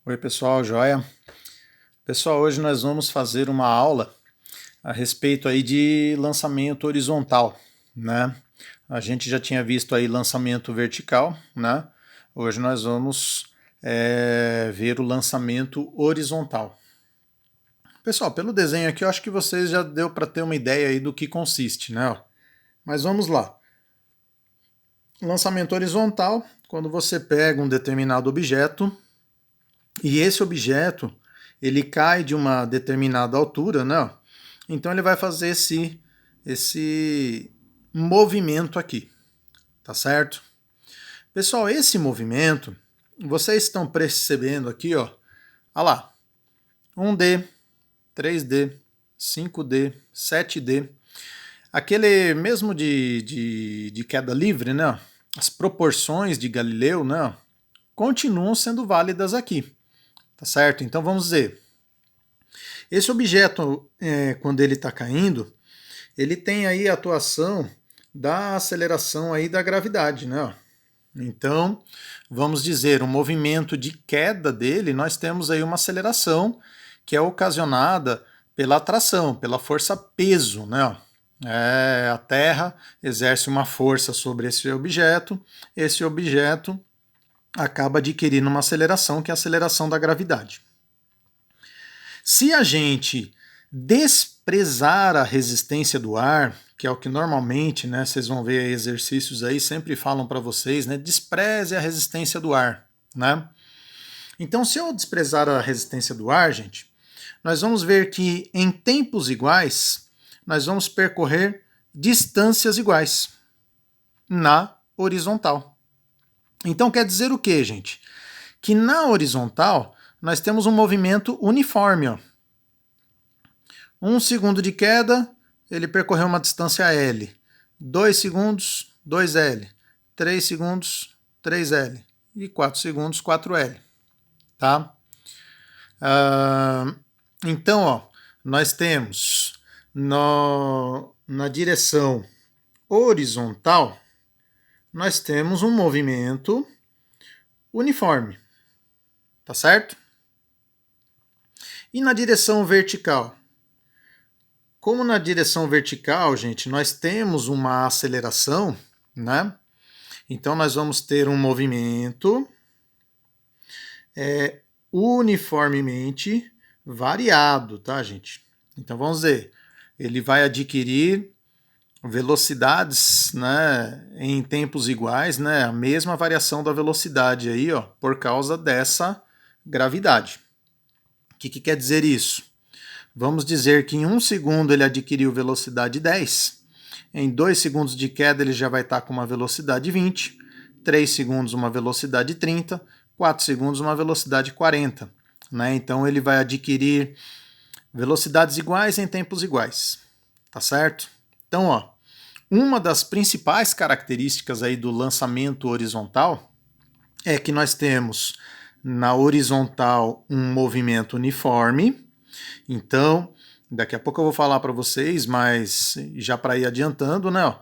Oi pessoal, joia? Pessoal, hoje nós vamos fazer uma aula a respeito aí de lançamento horizontal, né? A gente já tinha visto aí lançamento vertical, né? Hoje nós vamos ver o lançamento horizontal. Pessoal, pelo desenho aqui eu acho que vocês já deu para ter uma ideia aí do que consiste, né? Mas vamos lá. Lançamento horizontal, quando você pega um determinado objeto e esse objeto ele cai de uma determinada altura, né? Então ele vai fazer esse movimento aqui, tá certo? Pessoal, esse movimento, vocês estão percebendo aqui, ó, olha lá, 1D, 3D, 5D, 7D, aquele mesmo de queda livre, né? As proporções de Galileu, né? Continuam sendo válidas aqui, tá certo? Então vamos dizer, esse objeto, quando ele está caindo, ele tem aí a atuação da aceleração aí da gravidade, né? Então, vamos dizer, o movimento de queda dele, nós temos aí uma aceleração que é ocasionada pela atração, pela força peso, né? A Terra exerce uma força sobre esse objeto acaba adquirindo uma aceleração, que é a aceleração da gravidade. Se a gente desprezar a resistência do ar, que é o que normalmente, né, vocês vão ver exercícios aí, sempre falam para vocês, né, despreze a resistência do ar, né? Então, se eu desprezar a resistência do ar, gente, nós vamos ver que em tempos iguais, nós vamos percorrer distâncias iguais na horizontal. Então, quer dizer o que, gente? Que na horizontal, nós temos um movimento uniforme, ó. 1 segundo de queda, ele percorreu uma distância L. 2 segundos, 2L. 3 segundos, 3L. E 4 segundos, 4L. Tá? Então, ó, nós temos na direção horizontal, nós temos um movimento uniforme. Tá certo? E na direção vertical? Como na direção vertical, gente, nós temos uma aceleração, né? Então nós vamos ter um movimento uniformemente variado, tá, gente? Então vamos dizer, ele vai adquirir velocidades, né, em tempos iguais, né, a mesma variação da velocidade aí, ó, por causa dessa gravidade. O que quer dizer isso? Vamos dizer que em 1 segundo ele adquiriu velocidade 10, em 2 segundos de queda ele já vai estar com uma velocidade 20, 3 segundos uma velocidade 30, 4 segundos uma velocidade 40. Né? Então ele vai adquirir velocidades iguais em tempos iguais. Tá certo? Então, ó, uma das principais características aí do lançamento horizontal é que nós temos na horizontal um movimento uniforme. Então, daqui a pouco eu vou falar para vocês, mas já para ir adiantando, né? Ó,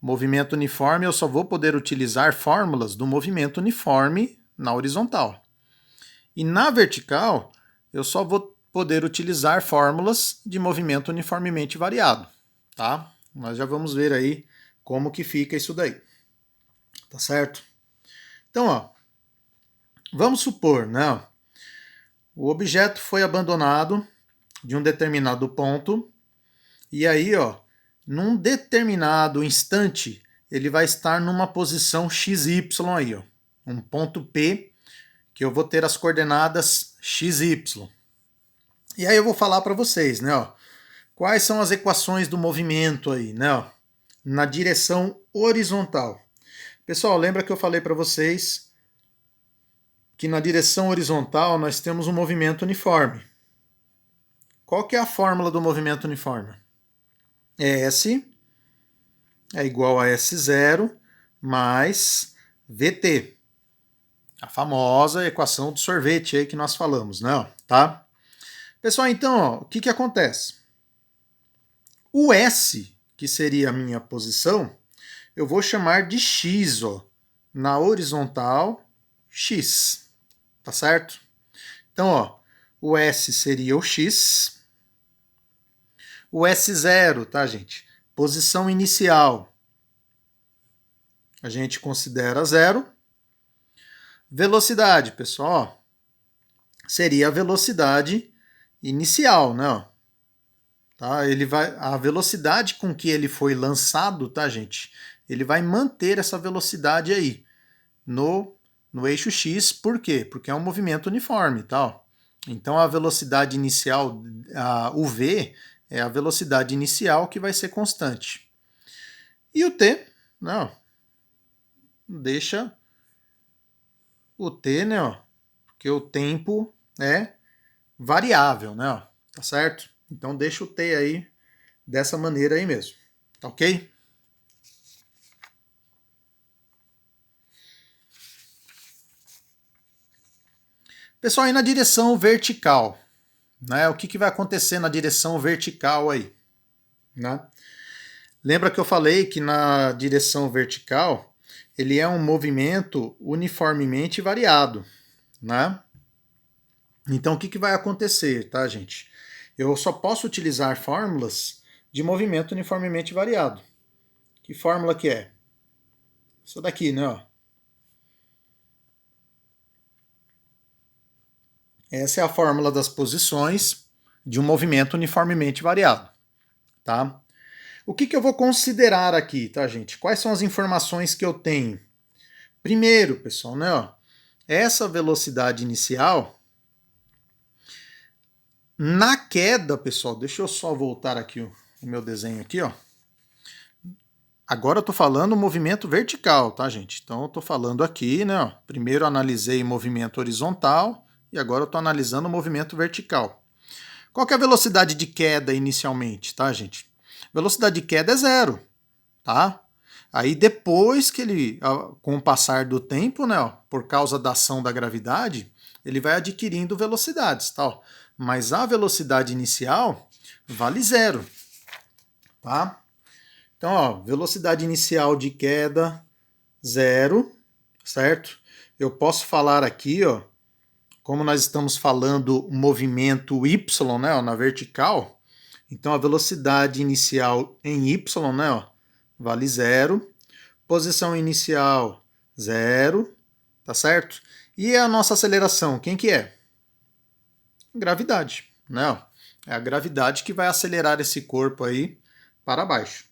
movimento uniforme, eu só vou poder utilizar fórmulas do movimento uniforme na horizontal. E na vertical, eu só vou poder utilizar fórmulas de movimento uniformemente variado, tá? Nós já vamos ver aí como que fica isso daí. Tá certo? Então, ó, vamos supor, né? O objeto foi abandonado de um determinado ponto, e aí, ó, num determinado instante, ele vai estar numa posição XY aí, ó, um ponto P, que eu vou ter as coordenadas XY. E aí eu vou falar para vocês, né, ó, quais são as equações do movimento aí, né, ó, na direção horizontal. Pessoal, lembra que eu falei para vocês que na direção horizontal nós temos um movimento uniforme. Qual que é a fórmula do movimento uniforme? S é igual a S0 mais VT. A famosa equação do sorvete aí que nós falamos, né? Tá? Pessoal, então, ó, o que acontece? O S, que seria a minha posição, eu vou chamar de X, ó, na horizontal, X. Tá certo? Então, ó, o S seria o x, o S0, tá, gente? Posição inicial, a gente considera zero. Velocidade, pessoal, ó, seria a velocidade inicial, né? Tá? A velocidade com que ele foi lançado, tá, gente? Ele vai manter essa velocidade aí no eixo X. Por quê? Porque é um movimento uniforme, tá? Então a velocidade inicial, o V, é a velocidade inicial que vai ser constante. E o T, não, deixa o T, né? Ó, porque o tempo é variável, né? Ó, tá certo? Então deixa o T aí dessa maneira aí mesmo, tá ok? Pessoal, aí na direção vertical, né? O que vai acontecer na direção vertical aí, né? Lembra que eu falei que na direção vertical ele é um movimento uniformemente variado, né? Então o que vai acontecer, tá, gente? Eu só posso utilizar fórmulas de movimento uniformemente variado. Que fórmula que é? Essa daqui, né? Ó. Essa é a fórmula das posições de um movimento uniformemente variado, tá? O que eu vou considerar aqui, tá, gente? Quais são as informações que eu tenho? Primeiro, pessoal, né, ó, essa velocidade inicial, na queda, pessoal, deixa eu só voltar aqui o meu desenho aqui, ó. Agora eu tô falando movimento vertical, tá, gente? Então eu tô falando aqui, né, ó, primeiro analisei movimento horizontal e agora eu tô analisando o movimento vertical. Qual que é a velocidade de queda inicialmente, tá, gente? Velocidade de queda é zero, tá? Aí depois que ele, com o passar do tempo, né, ó, por causa da ação da gravidade, ele vai adquirindo velocidades, tal. Mas a velocidade inicial vale zero, tá? Então, ó, velocidade inicial de queda zero, certo? Eu posso falar aqui, ó, como nós estamos falando movimento y, né, ó, na vertical. Então a velocidade inicial em y, né, ó, vale zero. Posição inicial, zero, tá certo? E a nossa aceleração, quem que é? Gravidade, né? É a gravidade que vai acelerar esse corpo aí para baixo.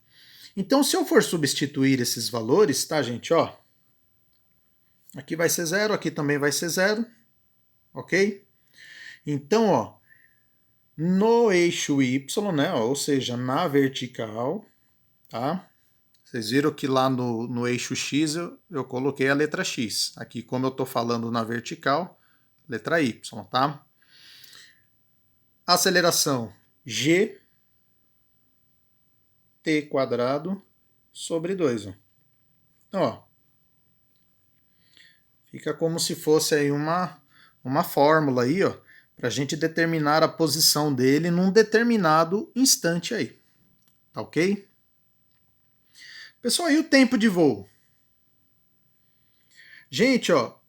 Então, se eu for substituir esses valores, tá, gente, ó, aqui vai ser zero, aqui também vai ser zero, ok? Então, ó, no eixo y, né, ó, ou seja, na vertical, tá? Vocês viram que lá no eixo X eu coloquei a letra X. Aqui, como eu estou falando na vertical, letra Y, tá? Aceleração g t quadrado sobre 2. Ó. Então, ó, fica como se fosse aí uma fórmula aí, ó, para a gente determinar a posição dele num determinado instante aí. Tá ok? Pessoal, e o tempo de voo? Gente, ó, o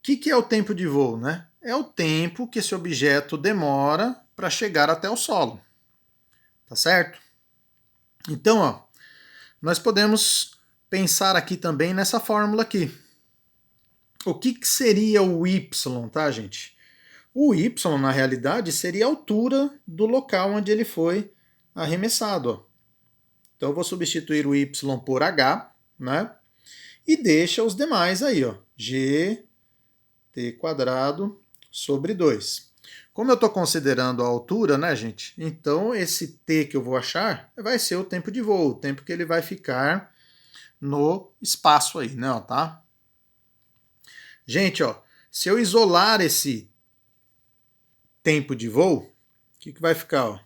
que é o tempo de voo, né? É o tempo que esse objeto demora para chegar até o solo. Tá certo? Então, ó, nós podemos pensar aqui também nessa fórmula aqui. O que seria o y, tá, gente? O y, na realidade, seria a altura do local onde ele foi arremessado. Ó. Então, eu vou substituir o y por h, né? E deixa os demais aí, ó. G t quadrado sobre 2. Como eu estou considerando a altura, né, gente? Então, esse t que eu vou achar vai ser o tempo de voo, o tempo que ele vai ficar no espaço aí, né, tá? Gente, ó, se eu isolar esse tempo de voo, o que vai ficar, ó?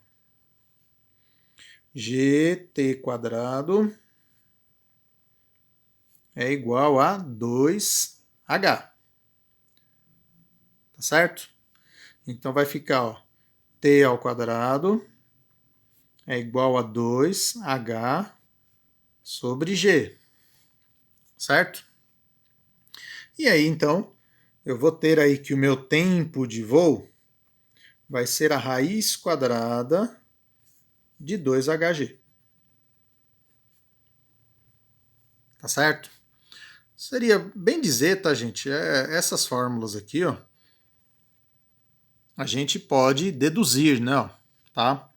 Gt quadrado é igual a 2h. Tá certo? Então vai ficar, ó, t ao quadrado é igual a 2h sobre g. Certo? E aí, então, eu vou ter aí que o meu tempo de voo vai ser a raiz quadrada de 2hg. Tá certo? Seria bem dizer, tá, gente? Essas fórmulas aqui, ó, a gente pode deduzir, né? Ó, tá?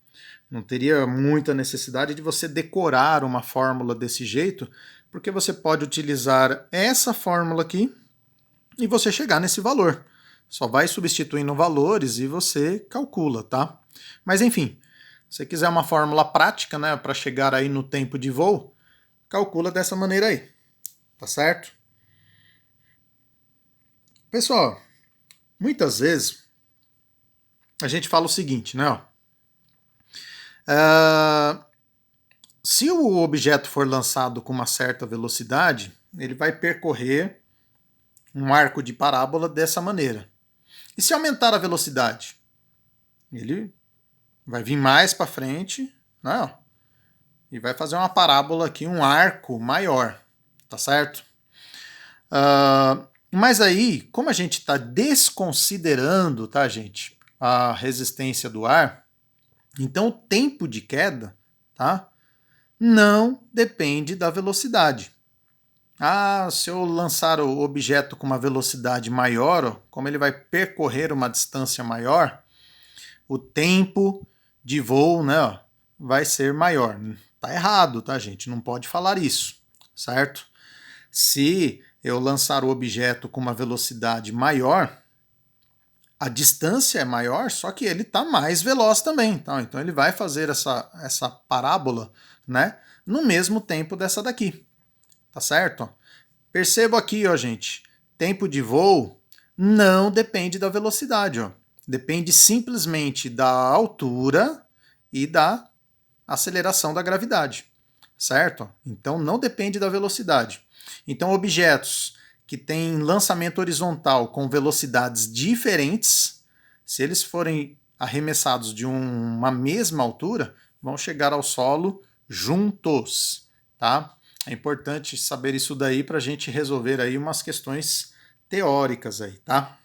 Não teria muita necessidade de você decorar uma fórmula desse jeito, porque você pode utilizar essa fórmula aqui e você chegar nesse valor. Só vai substituindo valores e você calcula, tá? Mas enfim, se você quiser uma fórmula prática, né, para chegar aí no tempo de voo, calcula dessa maneira aí, tá certo? Pessoal, muitas vezes a gente fala o seguinte, né? Se o objeto for lançado com uma certa velocidade, ele vai percorrer um arco de parábola dessa maneira. E se aumentar a velocidade? Ele vai vir mais para frente, né? E vai fazer uma parábola aqui, um arco maior, tá certo? Mas aí, como a gente está desconsiderando, tá, gente, a resistência do ar, então o tempo de queda, tá, não depende da velocidade. Se eu lançar o objeto com uma velocidade maior, ó, como ele vai percorrer uma distância maior, o tempo de voo, né, ó, vai ser maior. Tá errado, tá, gente? Não pode falar isso, certo? Se eu lançar o objeto com uma velocidade maior, a distância é maior, só que ele está mais veloz também. Tá? Então ele vai fazer essa parábola, né, no mesmo tempo dessa daqui. Tá certo? Perceba aqui, ó, gente. Tempo de voo não depende da velocidade, ó. Depende simplesmente da altura e da aceleração da gravidade, certo? Então não depende da velocidade. Então objetos que têm lançamento horizontal com velocidades diferentes, se eles forem arremessados de uma mesma altura, vão chegar ao solo juntos, tá? É importante saber isso daí para a gente resolver aí umas questões teóricas aí, tá?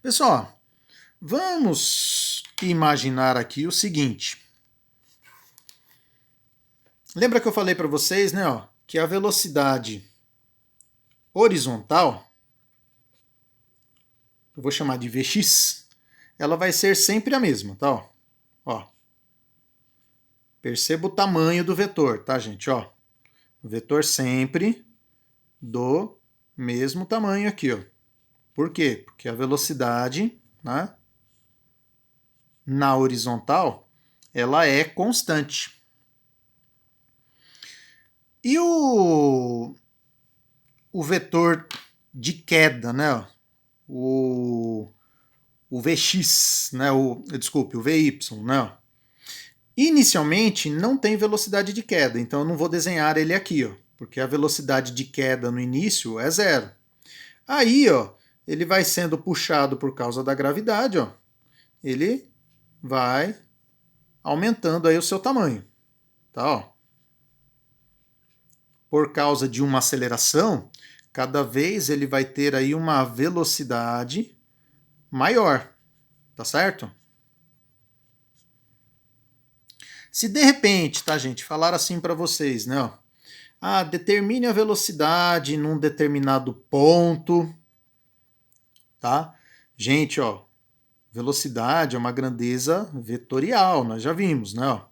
Pessoal, vamos imaginar aqui o seguinte. Lembra que eu falei para vocês, né, ó, que a velocidade horizontal, eu vou chamar de Vx, ela vai ser sempre a mesma, tá? Ó. Perceba o tamanho do vetor, tá, gente? Ó. O vetor sempre do mesmo tamanho aqui, ó. Por quê? Porque a velocidade, né, na horizontal, ela é constante. E o vetor de queda, né? O Vx, né? Desculpe, o Vy, né? Inicialmente não tem velocidade de queda, então eu não vou desenhar ele aqui, ó, porque a velocidade de queda no início é 0. Aí, ó, ele vai sendo puxado por causa da gravidade, ó, ele vai aumentando aí o seu tamanho, tá? Ó. Por causa de uma aceleração, cada vez ele vai ter aí uma velocidade maior, tá certo? Se de repente, tá, gente, falar assim para vocês, né, ó, determine a velocidade num determinado ponto, tá? Gente, ó, velocidade é uma grandeza vetorial, nós já vimos, né, ó.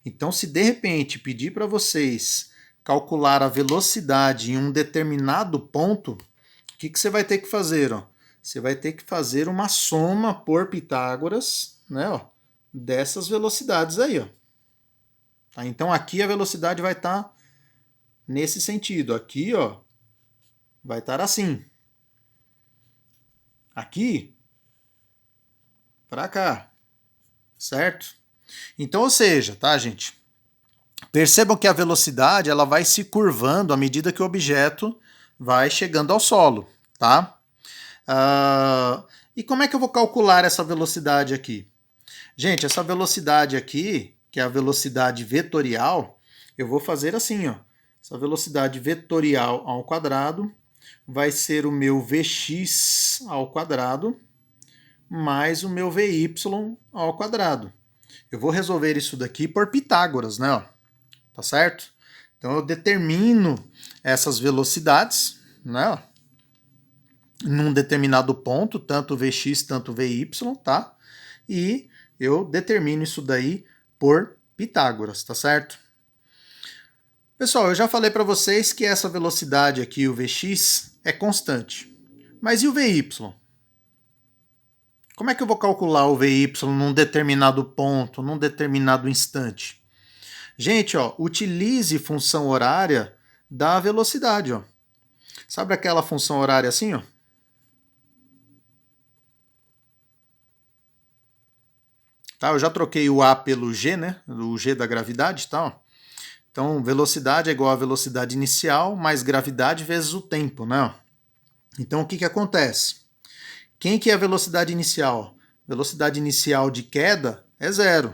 Então, se de repente pedir para vocês calcular a velocidade em um determinado ponto, o que você vai ter que fazer? Ó? Você vai ter que fazer uma soma por Pitágoras, né, ó, dessas velocidades aí. Ó. Tá? Então aqui a velocidade vai estar nesse sentido. Aqui, ó, vai estar assim. Aqui para cá, certo? Então, ou seja, tá, gente? Percebam que a velocidade ela vai se curvando à medida que o objeto vai chegando ao solo, tá? E como é que eu vou calcular essa velocidade aqui? Gente, essa velocidade aqui, que é a velocidade vetorial, eu vou fazer assim, ó. Essa velocidade vetorial ao quadrado vai ser o meu Vx ao quadrado mais o meu Vy ao quadrado. Eu vou resolver isso daqui por Pitágoras, né? Ó, tá certo? Então eu determino essas velocidades, né? Ó, num determinado ponto, tanto Vx, tanto Vy, tá? E eu determino isso daí por Pitágoras, tá certo? Pessoal, eu já falei para vocês que essa velocidade aqui, o Vx, é constante. Mas e o Vy? Como é que eu vou calcular o Vy num determinado ponto, num determinado instante? Gente, ó, utilize função horária da velocidade, ó. Sabe aquela função horária assim, ó? Tá, eu já troquei o A pelo G, né? O G da gravidade, tá? Ó. Então, velocidade é igual a velocidade inicial mais gravidade vezes o tempo, né? Então, o que acontece? Quem que é a velocidade inicial? Velocidade inicial de queda é zero.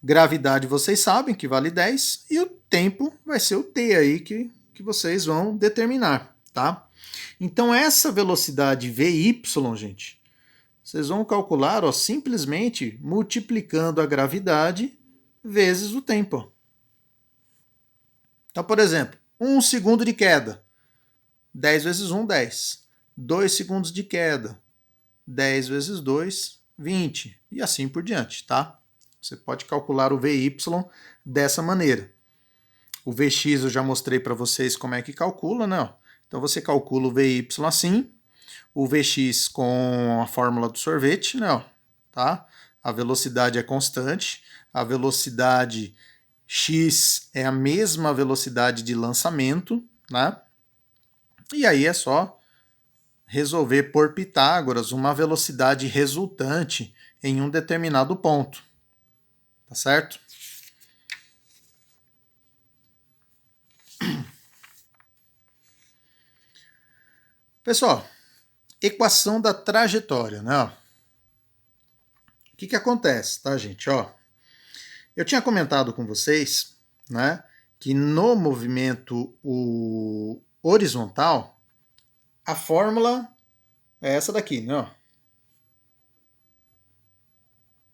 Gravidade, vocês sabem que vale 10, e o tempo vai ser o t aí que vocês vão determinar, tá? Então, essa velocidade Vy, gente, vocês vão calcular ó, simplesmente multiplicando a gravidade vezes o tempo. Então, por exemplo, 1 segundo de queda, 10 vezes 1, 10. 2 segundos de queda, 10 vezes 2, 20. E assim por diante, tá? Você pode calcular o Vy dessa maneira. O Vx eu já mostrei para vocês como é que calcula, né? Então você calcula o Vy assim, o Vx com a fórmula do sorvete, né? Tá? A velocidade é constante, a velocidade x é a mesma velocidade de lançamento, né? E aí é só resolver por Pitágoras uma velocidade resultante em um determinado ponto. Tá certo? Pessoal, equação da trajetória, né? O que acontece, tá, gente? Ó, eu tinha comentado com vocês, né, que no movimento horizontal, a fórmula é essa daqui, né? Ó.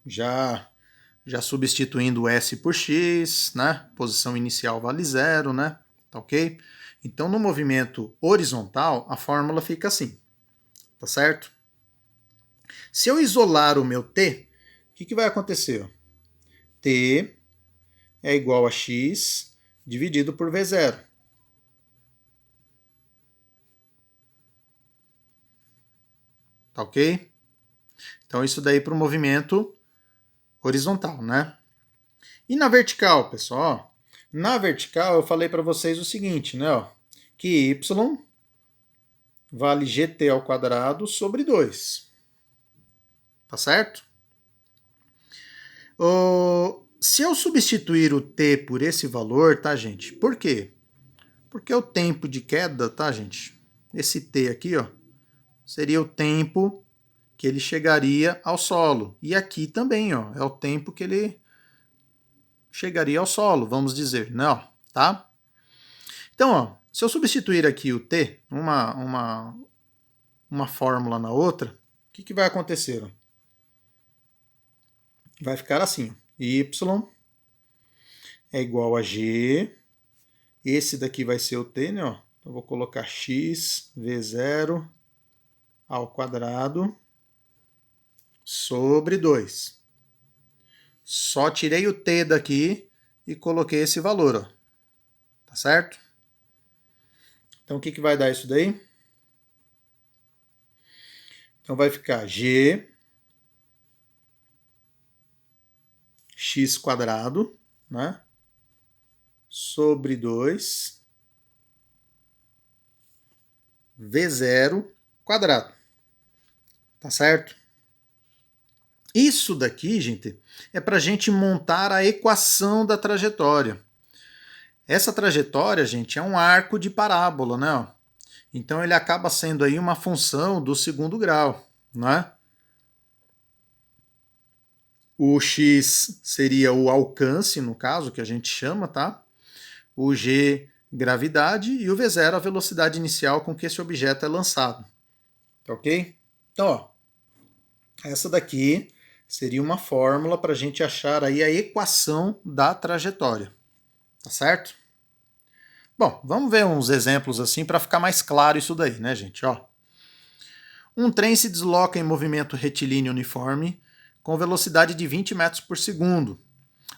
Já substituindo o S por X, né? Posição inicial vale zero, né? Tá ok? Então, no movimento horizontal, a fórmula fica assim, tá certo? Se eu isolar o meu T, o que vai acontecer? T é igual a X dividido por V0. Tá ok? Então, isso daí para o movimento horizontal, né? E na vertical, pessoal? Na vertical, eu falei para vocês o seguinte, né? Ó, que y vale gt ao quadrado sobre 2. Tá certo? Se eu substituir o t por esse valor, tá, gente? Por quê? Porque o tempo de queda, tá, gente? Esse t aqui, ó, seria o tempo que ele chegaria ao solo. E aqui também, ó, é o tempo que ele chegaria ao solo, vamos dizer, né? Ó, tá? Então, ó, se eu substituir aqui o t, uma fórmula na outra, o que vai acontecer? Ó? Vai ficar assim, y é igual a g, esse daqui vai ser o t, né? Ó. Então, eu vou colocar x v0 ao quadrado sobre 2. Só tirei o t daqui e coloquei esse valor, ó. Tá certo? Então, o que vai dar isso daí? Então, vai ficar g x quadrado, né? Sobre 2 V0 quadrado. Tá certo? Isso daqui, gente, é para a gente montar a equação da trajetória. Essa trajetória, gente, é um arco de parábola, né? Então ele acaba sendo aí uma função do segundo grau, né? O x seria o alcance, no caso, que a gente chama, tá? O g gravidade, e o V0 a velocidade inicial com que esse objeto é lançado. Tá ok? Então, ó, essa daqui seria uma fórmula para a gente achar aí a equação da trajetória. Tá certo? Bom, vamos ver uns exemplos assim para ficar mais claro isso daí, né, gente? Ó, um trem se desloca em movimento retilíneo uniforme com velocidade de 20 metros por segundo.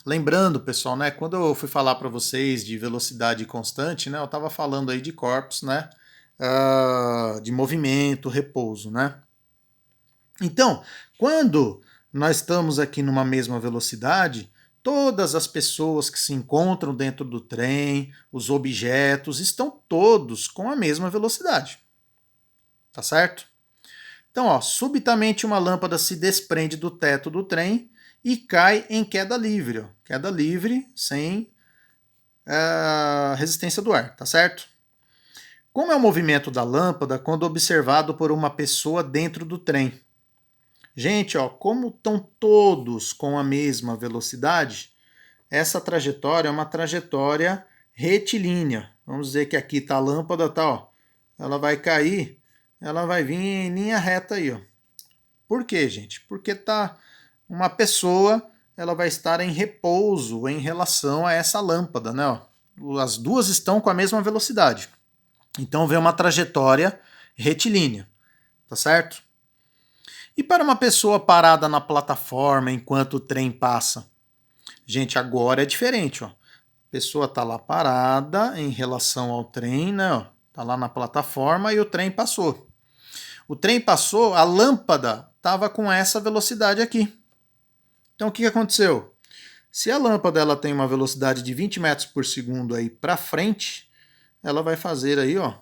Lembrando, pessoal, né, quando eu fui falar para vocês de velocidade constante, né, eu estava falando aí de corpos, né, de movimento, repouso, né. Então, quando nós estamos aqui numa mesma velocidade, todas as pessoas que se encontram dentro do trem, os objetos, estão todos com a mesma velocidade. Tá certo? Então, ó, subitamente uma lâmpada se desprende do teto do trem e cai em queda livre. Ó. Queda livre sem resistência do ar, tá certo? Como é o movimento da lâmpada quando observado por uma pessoa dentro do trem? Gente, ó, como estão todos com a mesma velocidade, essa trajetória é uma trajetória retilínea. Vamos dizer que aqui está a lâmpada, tá, ó, ela vai cair, ela vai vir em linha reta aí, ó. Por quê, gente? Porque tá uma pessoa, ela vai estar em repouso em relação a essa lâmpada, né? Ó. As duas estão com a mesma velocidade. Então vem uma trajetória retilínea, tá certo? E para uma pessoa parada na plataforma enquanto o trem passa? Gente, agora é diferente, ó. A pessoa tá lá parada em relação ao trem, né? Ó. Tá lá na plataforma e o trem passou. O trem passou, a lâmpada estava com essa velocidade aqui. Então o que aconteceu? Se a lâmpada ela tem uma velocidade de 20 metros por segundo aí para frente, ela vai fazer aí, ó,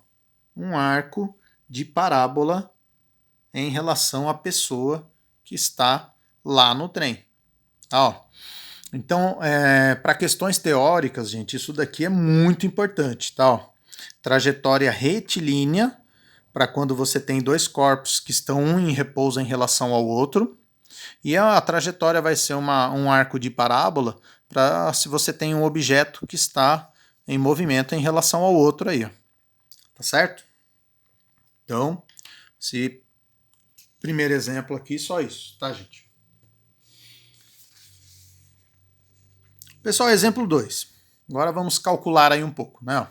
um arco de parábola em relação à pessoa que está lá no trem. Ó, então, para questões teóricas, gente, isso daqui é muito importante, tá? Ó, trajetória retilínea, para quando você tem dois corpos que estão um em repouso em relação ao outro, e a trajetória vai ser um arco de parábola para se você tem um objeto que está em movimento em relação ao outro aí, ó. Tá certo? Então, esse primeiro exemplo aqui, só isso, tá, gente? Pessoal, exemplo 2. Agora vamos calcular aí um pouco, né?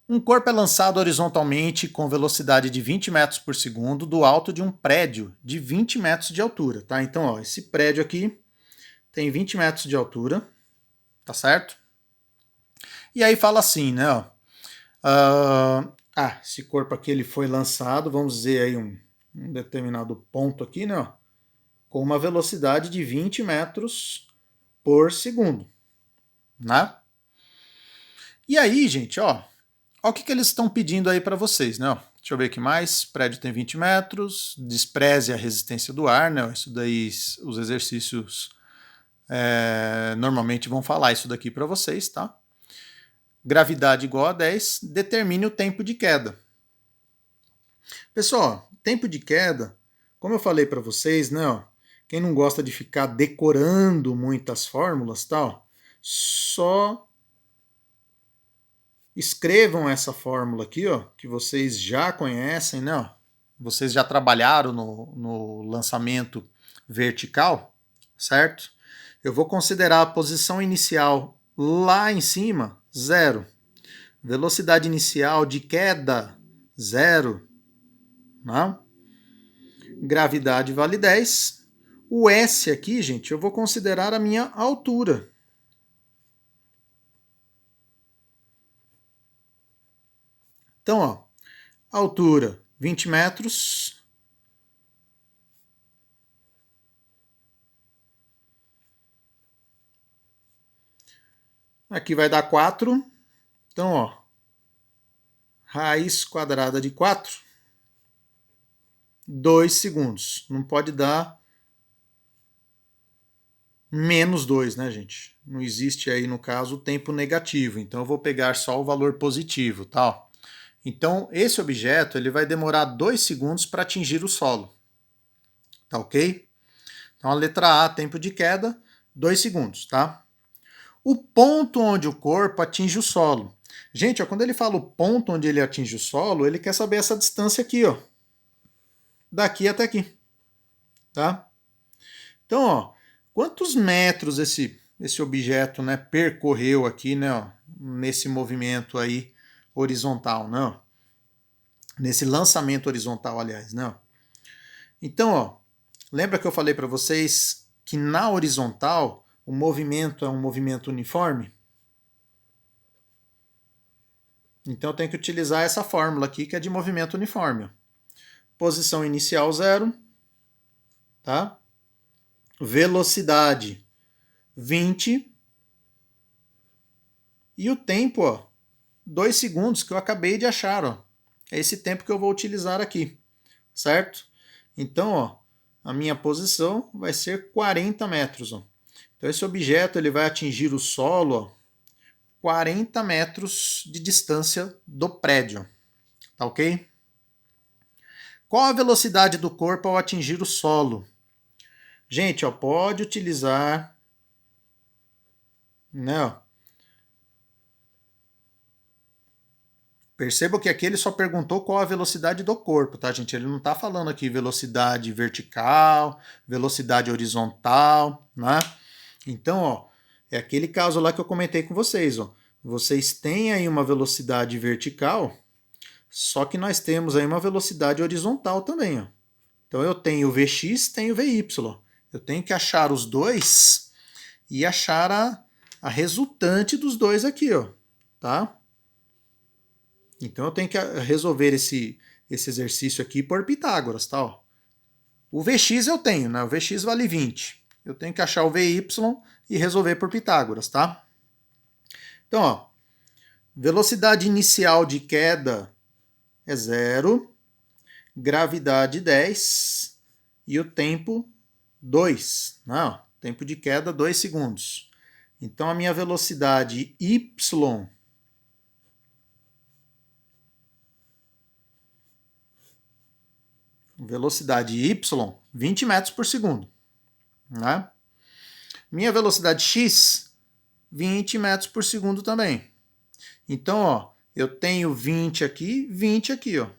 Um corpo é lançado horizontalmente com velocidade de 20 metros por segundo do alto de um prédio de 20 metros de altura, tá? Então, ó, esse prédio aqui tem 20 metros de altura, tá certo? E aí fala assim, né? Ó, esse corpo aqui ele foi lançado, vamos dizer aí um determinado ponto aqui, né? Ó, com uma velocidade de 20 metros por segundo, né? E aí, gente, ó, o que eles estão pedindo aí para vocês, né? Ó, deixa eu ver aqui mais. O prédio tem 20 metros, despreze a resistência do ar, né? Isso daí, os exercícios normalmente vão falar isso daqui para vocês, tá? Gravidade igual a 10, determine o tempo de queda. Pessoal, tempo de queda, como eu falei para vocês, né? Ó, quem não gosta de ficar decorando muitas fórmulas, tal, só escrevam essa fórmula aqui, ó, que vocês já conhecem, né? Ó, vocês já trabalharam no lançamento vertical, certo? Eu vou considerar a posição inicial lá em cima, 0. Velocidade inicial de queda, 0. Né? Gravidade vale 10. O S aqui, gente, eu vou considerar a minha altura. Então, ó, altura 20 metros. Aqui vai dar 4. Então, ó, raiz quadrada de 4, 2 segundos. Não pode dar menos 2, né, gente? Não existe aí, no caso, o tempo negativo. Então, eu vou pegar só o valor positivo, tá? Então, esse objeto ele vai demorar 2 segundos para atingir o solo. Tá ok? Então, a letra A, tempo de queda, 2 segundos, tá? O ponto onde o corpo atinge o solo. Gente, ó, quando ele fala o ponto onde ele atinge o solo, ele quer saber essa distância aqui, ó. Daqui até aqui, tá? Então, ó, quantos metros esse objeto, né, percorreu aqui, né, ó, nesse movimento aí horizontal, né? Ó, nesse lançamento horizontal, aliás, né? Ó. Então, ó, lembra que eu falei para vocês que na horizontal o movimento é um movimento uniforme? Então eu tenho que utilizar essa fórmula aqui que é de movimento uniforme. Posição inicial 0, tá? Velocidade 20 e o tempo, ó, 2 segundos que eu acabei de achar, ó. É esse tempo que eu vou utilizar aqui, certo? Então, ó, a minha posição vai ser 40 metros, ó. Então esse objeto ele vai atingir o solo, ó, 40 metros de distância do prédio, tá ok? Qual a velocidade do corpo ao atingir o solo? Gente, ó, pode utilizar, né, ó. Perceba que aqui ele só perguntou qual a velocidade do corpo, tá, gente? Ele não está falando aqui velocidade vertical, velocidade horizontal, né? Então, ó, é aquele caso lá que eu comentei com vocês, ó. Vocês têm aí uma velocidade vertical, só que nós temos aí uma velocidade horizontal também, ó. Então eu tenho o Vx, tenho o Vy. Eu tenho que achar os dois e achar a resultante dos dois aqui, ó, tá? Então eu tenho que resolver esse exercício aqui por Pitágoras, tá? Ó. O Vx eu tenho, né? O Vx vale 20. Eu tenho que achar o Vy e resolver por Pitágoras, tá? Então, ó, velocidade inicial de queda é 0, gravidade 10 e o tempo 2. Não, tempo de queda 2 segundos. Então a minha velocidade y y, 20 metros por segundo. Né? Minha velocidade x, 20 metros por segundo também. Então, ó, eu tenho 20 aqui, ó.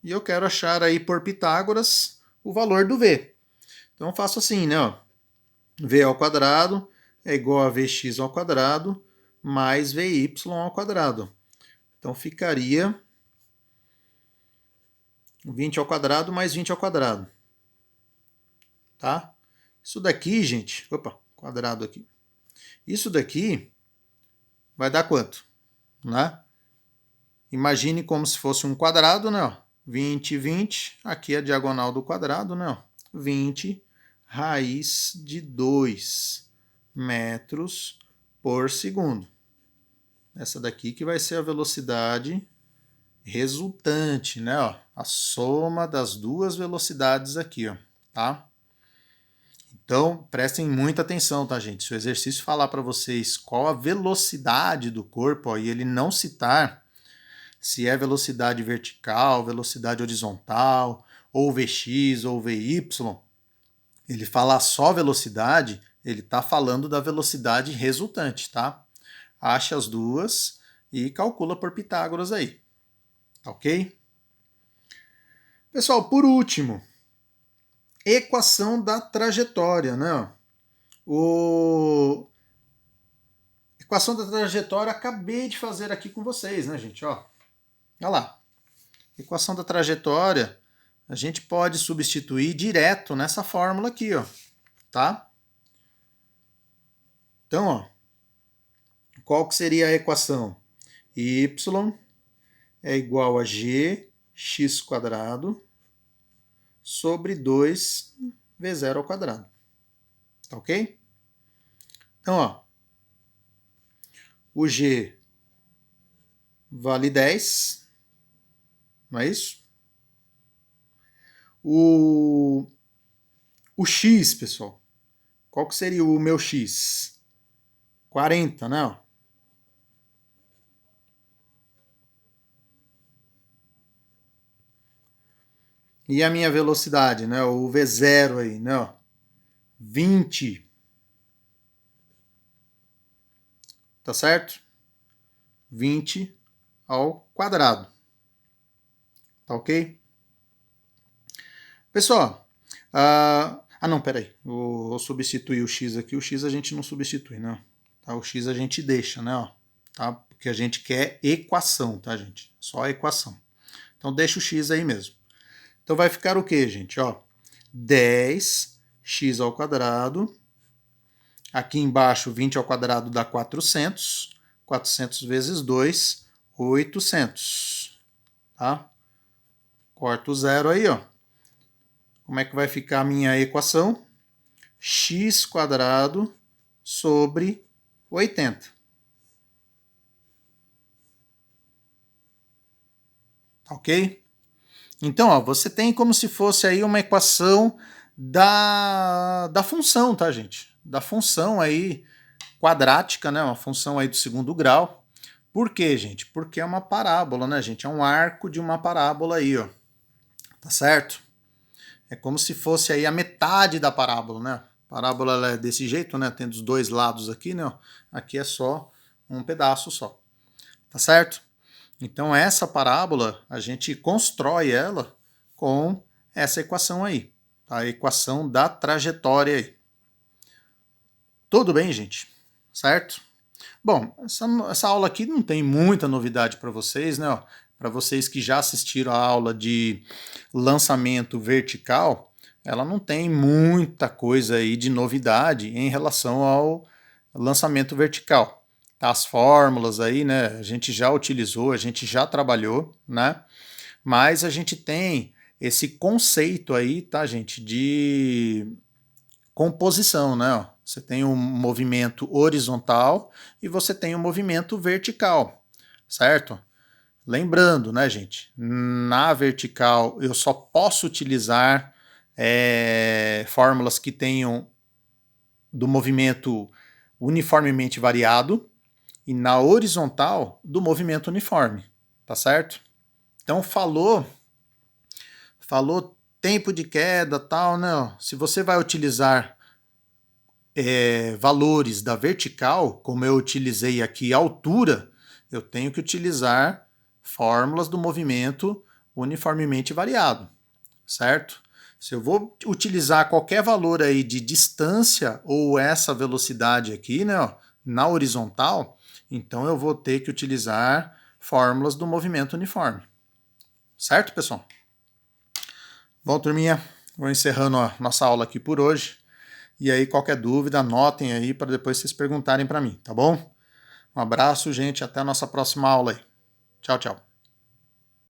E eu quero achar aí por Pitágoras o valor do v. Então eu faço assim, né? Ó. V ao quadrado é igual a Vx ao quadrado mais Vy ao quadrado. Então ficaria 20 ao quadrado mais 20 ao quadrado. Tá? Isso daqui, gente, opa, quadrado aqui. Isso daqui vai dar quanto? Né? Imagine como se fosse um quadrado, né? 20, 20, aqui é a diagonal do quadrado, né? 20 raiz de 2 metros por segundo. Essa daqui que vai ser a velocidade resultante, né? Ó, a soma das duas velocidades aqui, ó, tá? Então, prestem muita atenção, tá, gente? Se o exercício falar para vocês qual a velocidade do corpo, ó, e ele não citar se é velocidade vertical, velocidade horizontal, ou Vx ou Vy, ele falar só velocidade, ele está falando da velocidade resultante, tá? Acha as duas e calcula por Pitágoras aí, ok? Pessoal, por último, equação da trajetória, né? Equação da trajetória acabei de fazer aqui com vocês, né, gente? Ó, olha lá. Equação da trajetória, a gente pode substituir direto nessa fórmula aqui, ó, tá? Então, ó, qual que seria a equação? Y é igual a gx quadrado sobre 2v0 ao quadrado. Tá ok? Então, ó, o g vale 10, não é isso? O x, pessoal, qual que seria o meu x? 40, né? E a minha velocidade, né? O v0 aí, né? 20. Tá certo? 20 ao quadrado. Tá ok? Pessoal, não, peraí. Vou substituir o x aqui. O x a gente não substitui, não. Tá? O x a gente deixa, né? Ó, tá? Porque a gente quer equação, tá, gente? Só a equação. Então deixa o x aí mesmo. Então vai ficar o quê, gente? Ó, 10x ao quadrado. Aqui embaixo, 20 ao quadrado dá 400. 400 vezes 2, 800. Tá? Corta o zero aí, ó. Como é que vai ficar a minha equação? X quadrado sobre 80. Ok? Então, ó, você tem como se fosse aí uma equação da função, tá, gente? Da função aí quadrática, né? Uma função aí do segundo grau. Por quê, gente? Porque é uma parábola, né, gente? É um arco de uma parábola aí, ó. Tá certo? É como se fosse aí a metade da parábola, né? A parábola ela é desse jeito, né? Tem os dois lados aqui, né? Aqui é só um pedaço só. Tá certo? Então essa parábola, a gente constrói ela com essa equação aí. Tá? A equação da trajetória aí. Tudo bem, gente? Certo? Bom, essa aula aqui não tem muita novidade para vocês, né? Para vocês que já assistiram a aula de lançamento vertical, ela não tem muita coisa aí de novidade em relação ao lançamento vertical. Tá, as fórmulas aí, né? A gente já utilizou, a gente já trabalhou, né? Mas a gente tem esse conceito aí, tá, gente, de composição, né? Você tem um movimento horizontal e você tem um movimento vertical, certo? Lembrando, né, gente, na vertical eu só posso utilizar fórmulas que tenham do movimento uniformemente variado e na horizontal do movimento uniforme, tá certo? Então falou tempo de queda, tal, né? Se você vai utilizar valores da vertical, como eu utilizei aqui altura, eu tenho que utilizar fórmulas do movimento uniformemente variado, certo? Se eu vou utilizar qualquer valor aí de distância ou essa velocidade aqui, né, ó, na horizontal, então eu vou ter que utilizar fórmulas do movimento uniforme. Certo, pessoal? Bom, turminha, vou encerrando a nossa aula aqui por hoje. E aí, qualquer dúvida, anotem aí para depois vocês perguntarem para mim, tá bom? Um abraço, gente, até a nossa próxima aula aí. Tchau, tchau.